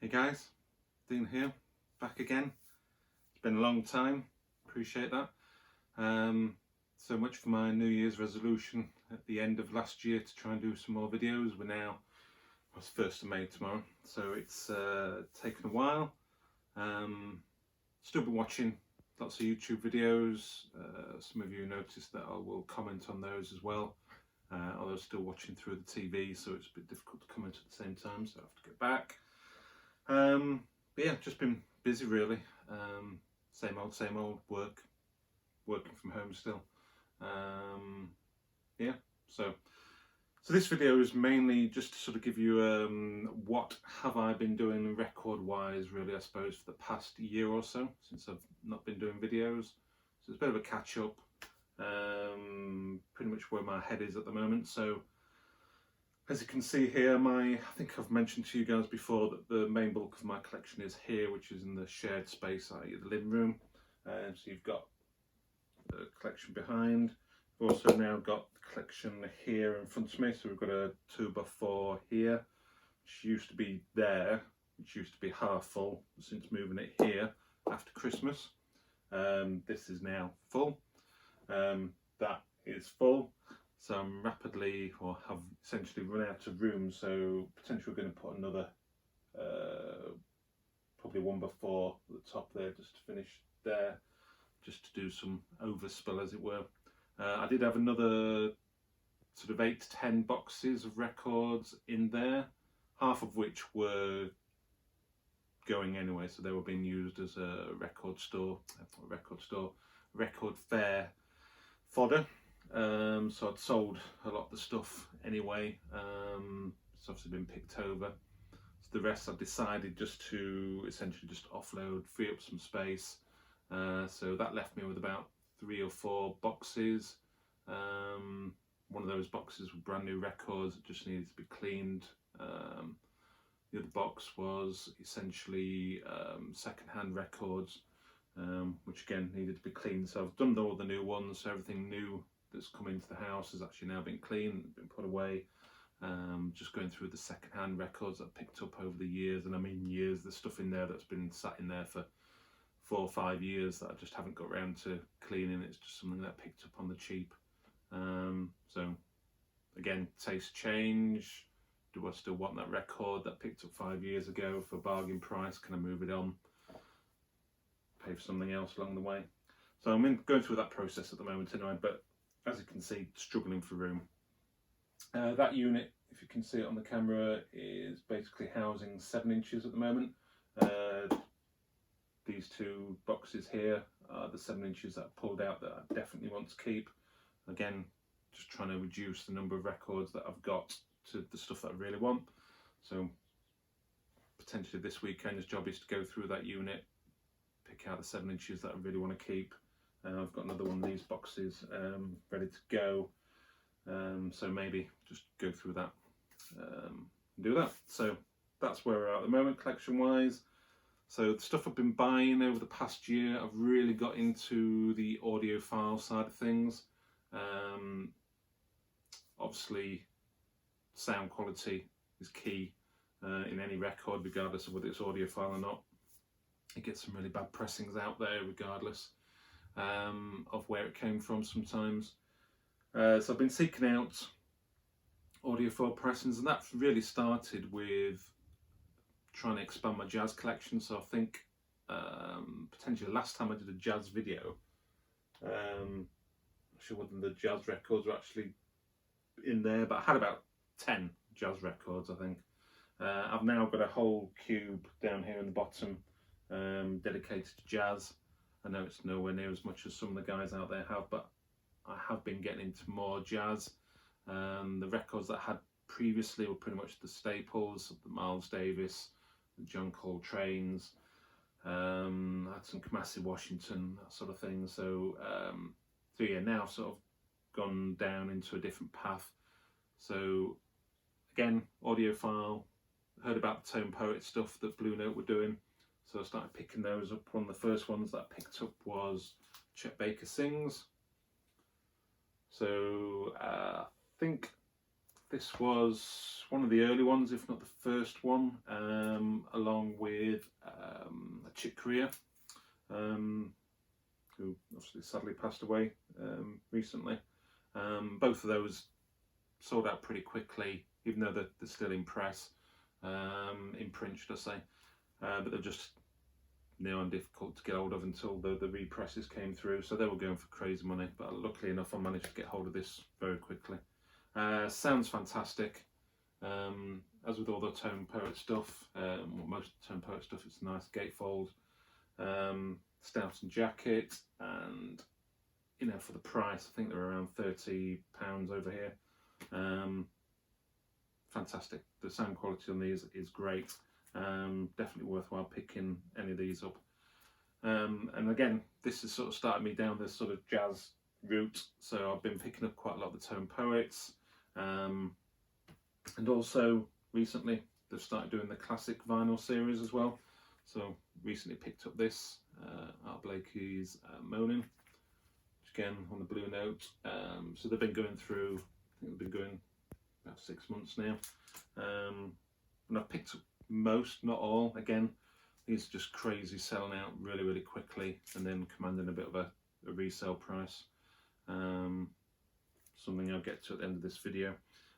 guys, Dean here, back again. It's been a long time, appreciate that. So much for my New Year's resolution at the end of last year to try and do some more videos. We're now, it's 1st of May tomorrow, so it's taken a while. Still been watching lots of YouTube videos. Some of you noticed that I will comment on those as well. Although still watching through the TV, so it's a bit difficult to comment at the same time, so I have to get back. But yeah, just been busy really. Same old working from home still. Yeah, so this video is mainly just to sort of give you what have I been doing record wise really, I suppose, for the past year or so since I've not been doing videos. So it's a bit of a catch up. Pretty much where my head is at the moment. So as you can see here, I think I've mentioned to you guys before that the main bulk of my collection is here, which is in the shared space, i.e. the living room. So you've got the collection behind. We've also now got the collection here in front of me. So we've got a 2x4 here, which used to be there, which used to be half full since moving it here after Christmas. This is now full. That is full, so I'm rapidly, or have essentially run out of room, so potentially we're going to put another probably 1x4 at the top there just to finish there, just to do some overspill as it were. I did have another sort of 8 to 10 boxes of records in there, half of which were going anyway, so they were being used as a record fair fodder. So I'd sold a lot of the stuff anyway. It's obviously been picked over. So the rest I've decided just to essentially just offload, free up some space. So that left me with about 3 or 4 boxes. One of those boxes were brand new records that just needed to be cleaned. The other box was essentially second-hand records, which again needed to be cleaned. So I've done all the new ones, so everything new that's come into the house has actually now been cleaned, been put away. Just going through the second-hand records I've picked up over the years, and I mean years. There's stuff in there that's been sat in there for 4 or 5 years that I just haven't got around to cleaning. It's just something that I picked up on the cheap. So again, taste change. Do I still want that record that I picked up 5 years ago for a bargain price? Can I move it on? Pay for something else along the way? So I'm going through that process at the moment anyway, but as you can see, struggling for room. That unit, if you can see it on the camera, is basically housing 7 inches at the moment. These 2 boxes here are the 7 inches that I pulled out that I definitely want to keep. Again, just trying to reduce the number of records that I've got to the stuff that I really want. So potentially this weekend's job is to go through that unit, pick out the 7 inches that I really want to keep. I've got another one of these boxes ready to go, so maybe just go through that and do that. So that's where we're at the moment collection wise. So the stuff I've been buying over the past year, I've really got into the audiophile side of things. Obviously sound quality is key in any record, regardless of whether it's audiophile or not. You get some really bad pressings out there regardless of where it came from sometimes. So I've been seeking out audiophile pressings, and that really started with trying to expand my jazz collection. So I think potentially last time I did a jazz video, I'm not sure whether the jazz records were actually in there, but I had about 10 jazz records I think. I've now got a whole cube down here in the bottom dedicated to jazz. I know it's nowhere near as much as some of the guys out there have, but I have been getting into more jazz. The records that I had previously were pretty much the staples, the Miles Davis, the John Coltrane's. I had some Kamasi Washington, that sort of thing. So yeah, now sort of gone down into a different path. So again, audiophile, heard about the Tone Poet stuff that Blue Note were doing. So I started picking those up. One of the first ones that I picked up was Chet Baker Sings. So I think This was one of the early ones, if not the first one, along with Chick Corea, who obviously sadly passed away recently. Both of those sold out pretty quickly, even though they're still in press, in print should I say, but they're just near on difficult to get hold of until the represses came through, so they were going for crazy money, but luckily enough I managed to get hold of this very quickly. Sounds fantastic, as with all the Tone Poet stuff, most Tone Poet stuff, it's a nice gatefold, Stoughton jacket, and you know, for the price, I think they're around £30 over here. Fantastic. The sound quality on these is great. Definitely worthwhile picking any of these up. And again, this has sort of started me down this sort of jazz route, so I've been picking up quite a lot of the Tone Poets, and also recently they've started doing the classic vinyl series as well. So recently picked up this Art Blakey's Moaning, which again on the Blue Note. So they've been going through, I think they've been going about 6 months now, and I've picked up most, not all. Again, these are just crazy, selling out really, really quickly and then commanding a bit of a resale price. Something I'll get to at the end of this video.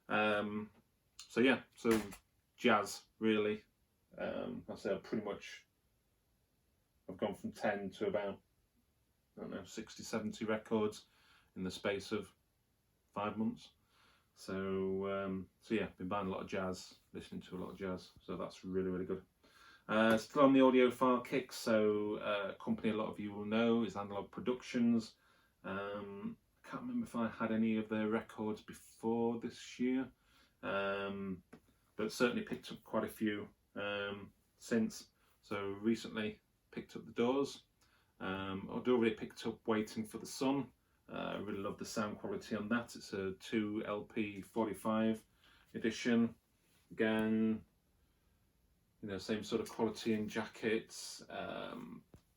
So yeah, so jazz really. I say I've gone from 10 to about, I don't know, 60, 70 records in the space of 5 months. So yeah, been buying a lot of jazz, listening to a lot of jazz, so that's really, really good. Still on the audiophile kick, so a company a lot of you will know is Analog Productions. I can't remember if I had any of their records before this year, but certainly picked up quite a few since. So recently picked up The Doors. I'd already picked up Waiting for the Sun. I really love the sound quality on that. It's a 2 LP 45 edition. Again, you know, same sort of quality in jackets.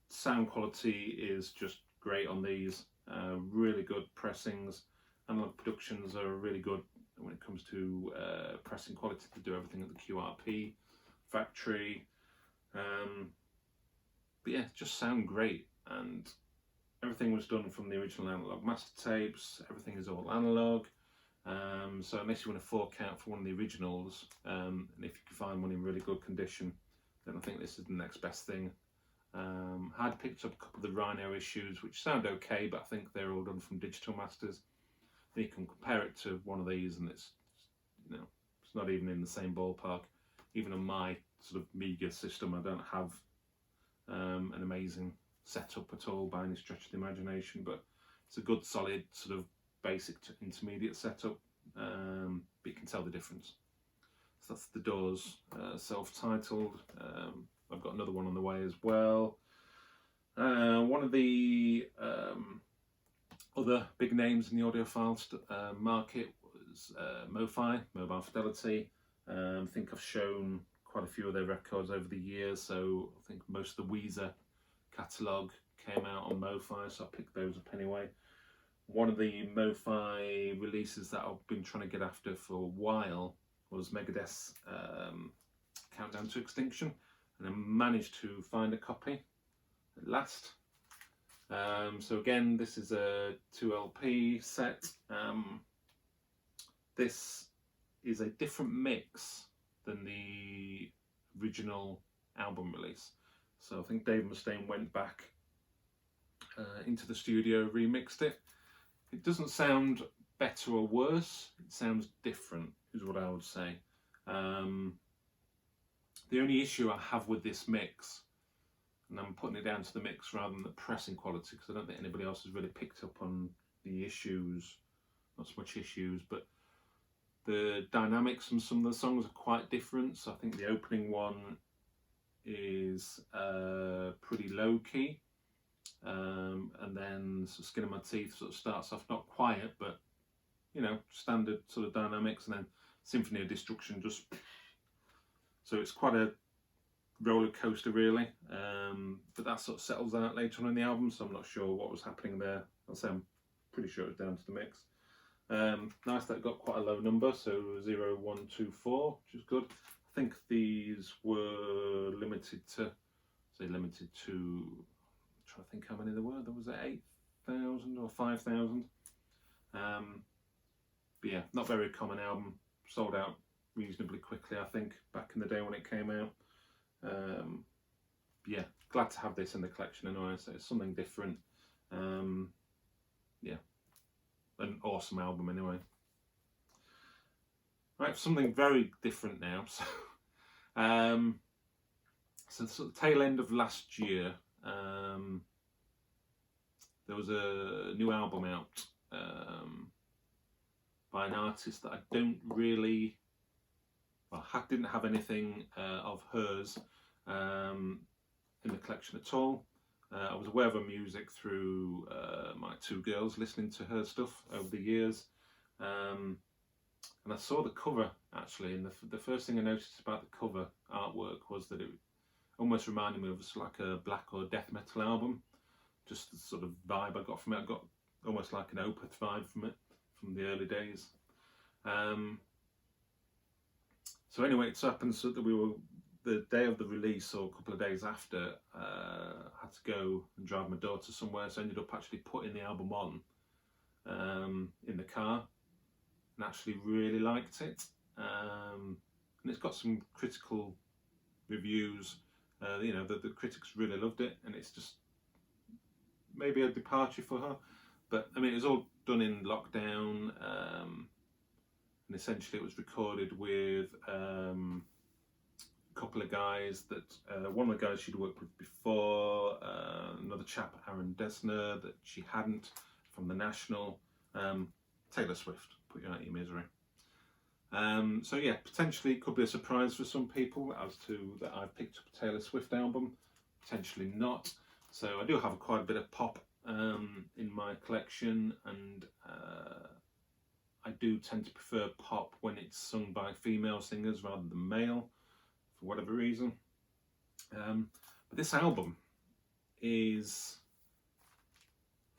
Sound quality is just great on these. Really good pressings. Analog Productions are really good when it comes to pressing quality. They do everything at the QRP factory. But yeah, just sound great, and everything was done from the original analog master tapes. Everything is all analog. So unless you want to fork out for one of the originals, and if you can find one in really good condition, then I think this is the next best thing. I had picked up a couple of the Rhino issues, which sound okay, but I think they're all done from Digital Masters. You can compare it to one of these, and it's, you know, it's not even in the same ballpark. Even on my sort of meager system, I don't have an amazing setup at all by any stretch of the imagination, but it's a good solid sort of basic to intermediate setup, but you can tell the difference. So that's The Doors, self-titled. I've got another one on the way as well. One of the other big names in the audiophile market was MoFi, Mobile Fidelity. I think I've shown quite a few of their records over the years, so I think most of the Weezer catalogue came out on MoFi, so I picked those up anyway. One of the MoFi releases that I've been trying to get after for a while was Megadeth's Countdown to Extinction, and I managed to find a copy at last. So again, this is a 2 LP set. This is a different mix than the original album release. So I think Dave Mustaine went back into the studio, remixed it. It doesn't sound better or worse, it sounds different, is what I would say. The only issue I have with this mix, and I'm putting it down to the mix rather than the pressing quality, because I don't think anybody else has really picked up on the issues, not so much issues, but the dynamics from some of the songs are quite different. So I think the opening one is pretty low key, and then so Skin of My Teeth sort of starts off not quiet, but you know, standard sort of dynamics, and then Symphony of Destruction just, so it's quite a roller coaster really, but that sort of settles out later on in the album, so I'm not sure what was happening there. I'll say I'm pretty sure it's down to the mix. Nice that it got quite a low number, so 0124, which is good. I think these were limited to, I'm trying to think how many there were. There was 8,000 or 5,000. But yeah, not very common album. Sold out reasonably quickly, I think, back in the day when it came out. Yeah, glad to have this in the collection anyway. So it's something different. Yeah, an awesome album anyway. Right, something very different now. So sort of tail end of last year, there was a new album out by an artist that I don't really, didn't have anything of hers in the collection at all. I was aware of her music through my two girls listening to her stuff over the years. And I saw the cover actually, and the first thing I noticed about the cover artwork was that it almost reminded me of like a black or death metal album. Just the sort of vibe I got from it. I got almost like an Opeth vibe from it, from the early days. So anyway, it happened so that we were, the day of the release or a couple of days after, I had to go and drive my daughter somewhere, so I ended up actually putting the album on in the car, and actually really liked it. And it's got some critical reviews. You know, the critics really loved it, and it's just maybe a departure for her. But I mean, it was all done in lockdown, and essentially it was recorded with a couple of guys that one of the guys she'd worked with before, another chap, Aaron Dessner, that she hadn't, from the National, Taylor Swift, put you out of your misery. So yeah, potentially it could be a surprise for some people as to that I've picked up a Taylor Swift album, potentially not. So I do have quite a bit of pop in my collection, and I do tend to prefer pop when it's sung by female singers rather than male, for whatever reason. But this album is,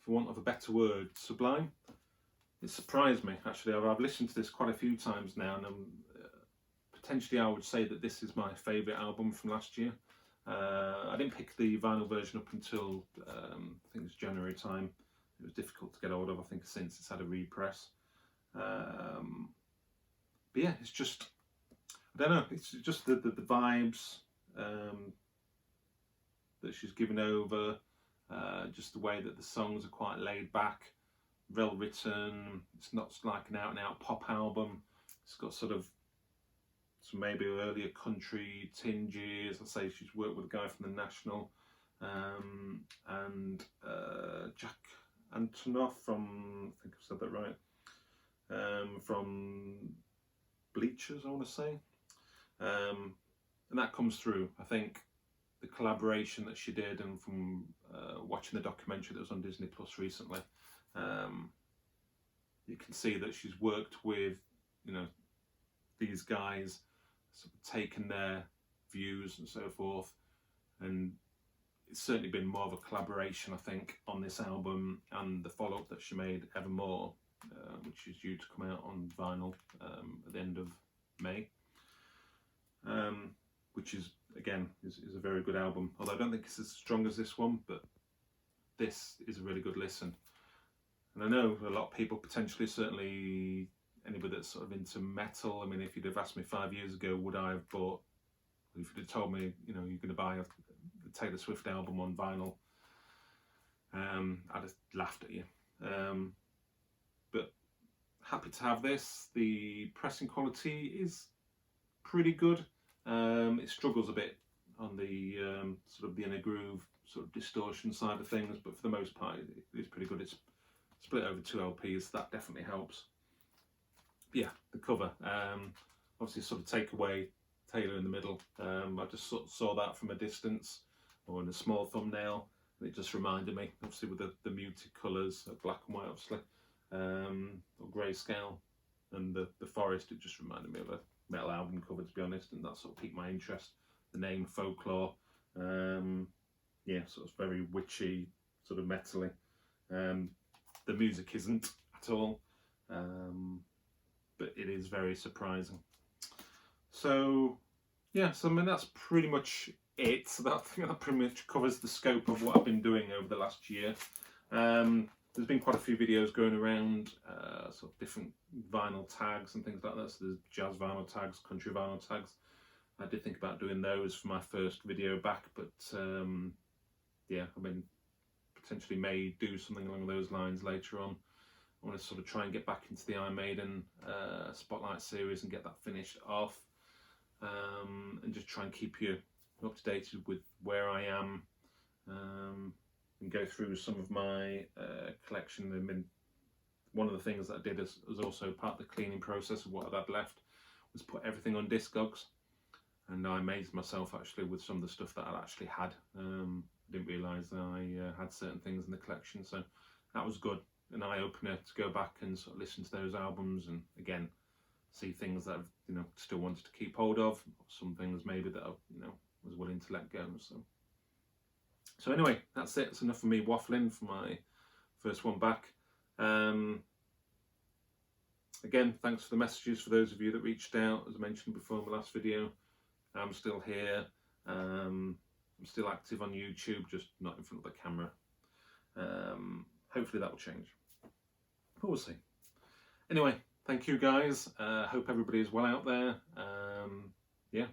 for want of a better word, sublime. It surprised me, actually. I've listened to this quite a few times now, and potentially I would say that this is my favourite album from last year. I didn't pick the vinyl version up until I think it was January time. It was difficult to get hold of, I think, since it's had a repress. But yeah, it's just, I don't know, it's just the vibes that she's given over, just the way that the songs are quite laid back, well written. It's not like an out and out pop album. It's got sort of some maybe earlier country tinges. I say she's worked with a guy from the National, and Jack Antonoff from, I think I've said that right, from Bleachers, I want to say, and that comes through. I think the collaboration that she did, and from watching the documentary that was on Disney Plus recently, you can see that she's worked with, you know, these guys, sort of taken their views and so forth, and it's certainly been more of a collaboration, I think, on this album and the follow-up that she made, Evermore, which is due to come out on vinyl at the end of May, which is, again, is a very good album, although I don't think it's as strong as this one, but this is a really good listen. And I know a lot of people, potentially, certainly anybody that's sort of into metal, I mean, if you'd have asked me 5 years ago, would I have bought, if you'd have told me, you know, you're going to buy the Taylor Swift album on vinyl, I'd have laughed at you. But happy to have this. The pressing quality is pretty good. It struggles a bit on the sort of the inner groove, sort of distortion side of things, but for the most part, it is pretty good. It's split over 2 LPs, that definitely helps. But yeah, the cover, obviously sort of take away Taylor in the middle. I just sort of saw that from a distance, or in a small thumbnail, and it just reminded me, obviously with the muted colours, black and white obviously, or grayscale, and the forest, it just reminded me of a metal album cover, to be honest, and that sort of piqued my interest. The name Folklore, yeah, sort of very witchy, sort of metally. The music isn't at all. but it is very surprising. So yeah, so I mean that's pretty much it. So I think that pretty much covers the scope of what I've been doing over the last year. There's been quite a few videos going around, sort of different vinyl tags and things like that. So there's jazz vinyl tags, country vinyl tags. I did think about doing those for my first video back, but yeah, I mean, potentially may do something along those lines later on. I want to sort of try and get back into the Iron Maiden Spotlight series and get that finished off, and just try and keep you up to date with where I am, and go through some of my collection. I mean, one of the things that I did as also part of the cleaning process of what I'd had left was put everything on Discogs, and I amazed myself actually with some of the stuff that I'd actually had. I didn't realise that I had certain things in the collection, so that was good, an eye-opener to go back and sort of listen to those albums and again see things that I've still wanted to keep hold of, some things maybe that I was willing to let go. So anyway, that's it. It's enough for me waffling for my first one back. Again, thanks for the messages for those of you that reached out. As I mentioned before in my last video, I'm still here. I'm still active on YouTube, just not in front of the camera. Hopefully that will change, but we'll see. Anyway, thank you guys. Hope everybody is well out there. Yeah,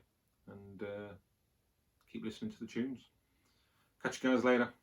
and keep listening to the tunes. Catch you guys later.